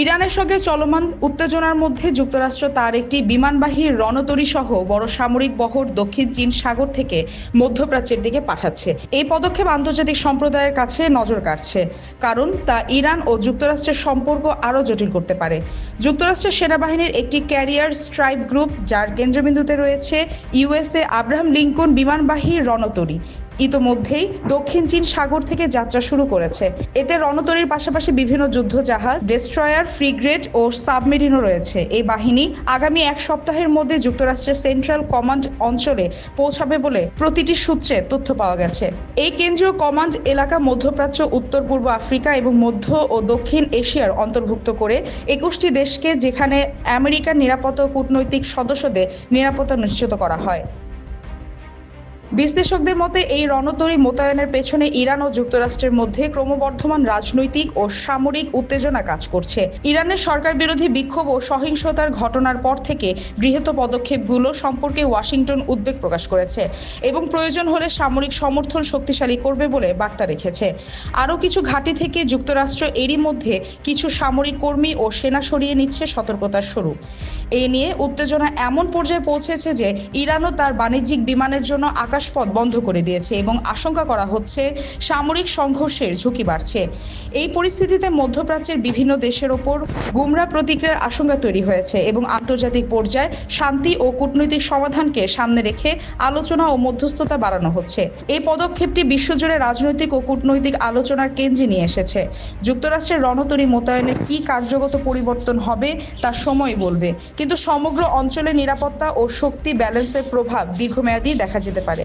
ইরানের সঙ্গে চলমান উত্তেজনার মধ্যে যুক্তরাষ্ট্র তার একটি বিমানবাহী রণতরী সহ বড় সামরিক বহর দক্ষিণ চীন সাগর থেকে মধ্যপ্রাচ্যের দিকে পাঠাচ্ছে। এই পদক্ষেপ আন্তর্জাতিক সম্প্রদায়ের কাছে নজর কাড়ছে, কারণ তা ইরান ও যুক্তরাষ্ট্রের সম্পর্ক আরও জটিল করতে পারে। যুক্তরাষ্ট্রের সেনাবাহিনীর একটি ক্যারিয়ার স্ট্রাইক গ্রুপ, যার কেন্দ্রবিন্দুতে রয়েছে ইউএসএ আব্রাহাম লিঙ্কন বিমানবাহী রণতরী, ইতোমধ্যেই দক্ষিণ চীন সাগর থেকে যাত্রা শুরু করেছে। এতে রণতরীর পাশাপাশি বিভিন্ন যুদ্ধ জাহাজ, ডেস্ট্রয়ার, ফ্রিগেট ও সাবমেরিনও রয়েছে। এই বাহিনী আগামী এক সপ্তাহের মধ্যে যুক্তরাষ্ট্রের সেন্ট্রাল কমান্ড অঞ্চলে পৌঁছাবে বলে প্রতিটি সূত্রে তথ্য পাওয়া গেছে। এই কেন্দ্রীয় কমান্ড এলাকা মধ্যপ্রাচ্য, উত্তর পূর্ব আফ্রিকা এবং মধ্য ও দক্ষিণ এশিয়ার অন্তর্ভুক্ত করে 21টি দেশকে, যেখানে আমেরিকার নিরাপত্তা ও কূটনৈতিক সদস্যদের নিরাপত্তা নিশ্চিত করা হয়। বিশ্লেষকদের মতে এই রণতরী মোতায়েনের পেছনে ইরান ও যুক্তরাষ্ট্রের মধ্যে ক্রমবর্ধমান রাজনৈতিক ও সামরিক উত্তেজনা কাজ করছে। ইরানের সরকার বিরোধী বিক্ষোভ ও সহিংসতার ঘটনার পর থেকে গৃহীত পদক্ষেপগুলো সম্পর্কে ওয়াশিংটন উদ্বেগ প্রকাশ করেছে এবং প্রয়োজন হলে সামরিক সমর্থন শক্তিশালী করবে বলে বার্তা রেখেছে। আরও কিছু ঘাঁটি থেকে যুক্তরাষ্ট্র এরই মধ্যে কিছু সামরিক কর্মী ও সেনা সরিয়ে নিচ্ছে সতর্কতার স্বরূপ। এ নিয়ে উত্তেজনা এমন পর্যায়ে পৌঁছেছে যে ইরানও তার বাণিজ্যিক বিমানের জন্য আকাশপথ বন্ধ করে দিয়েছে এবং আশঙ্কা করা হচ্ছে সামরিক সংঘর্ষের ঝুঁকি বাড়ছে। এই পরিস্থিতিতে মধ্যপ্রাচ্যের বিভিন্ন দেশের ওপর গুমরা প্রতিক্রিয়ার আশঙ্কা তৈরি হয়েছে এবং আন্তর্জাতিক পর্যায়ে শান্তি ও কূটনৈতিক সমাধানকে সামনে রেখে আলোচনা ও মধ্যস্থতা বাড়ানো হচ্ছে। এই পদক্ষেপটি বিশ্বজুড়ে রাজনৈতিক ও কূটনৈতিক আলোচনার কেন্দ্রে নিয়ে এসেছে। যুক্তরাষ্ট্রের রণতরী মোতায়েনে কি কার্যগত পরিবর্তন হবে তা সময় বলবে, কিন্তু সমগ্র অঞ্চলে নিরাপত্তা ও শক্তি ব্যালেন্সের প্রভাব দীর্ঘমেয়াদী দেখা যেতে পারে।